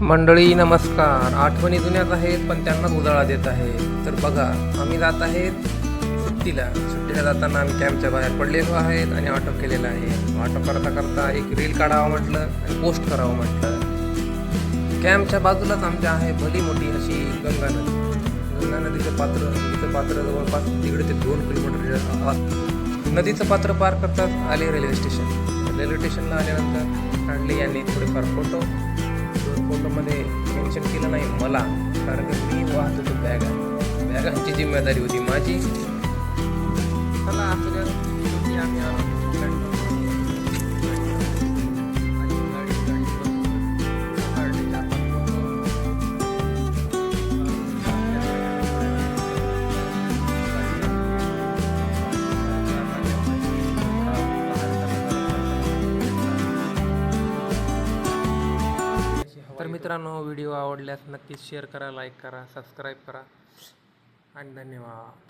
मंडळी नमस्कार. आठवणी जुन्याच आहेत पण त्यांनाच उजाळा देत आहे. तर बघा, आम्ही जात आहेत सुट्टीला जाताना आम्ही कॅम्पच्या बाहेर पडलेलो आहेत आणि ऑटो केलेला आहे. ऑटो करता करता एक रील काढावं म्हटलं आणि पोस्ट करावं म्हटलं. कॅम्पच्या बाजूलाच आमच्या आहे भली मोठी अशी गंगा नदी. गंगा नदीचं पात्र जवळपास तिकडे ते 2 किलोमीटर. नदीचं पात्र पार करतात आले रेल्वे स्टेशनला आल्यानंतर काढले यांनी थोडेफार फोटोमध्ये मेन्शन केलं नाही मला, कारण मी वाहत होतो बॅगांची जिम्मेदारी होती माझी. चला असू द्या, आम्ही आलो. तर मित्रांनो, व्हिडिओ आवडल्यास नक्कीच शेअर करा, लाईक करा, सबस्क्राईब करा आणि धन्यवाद.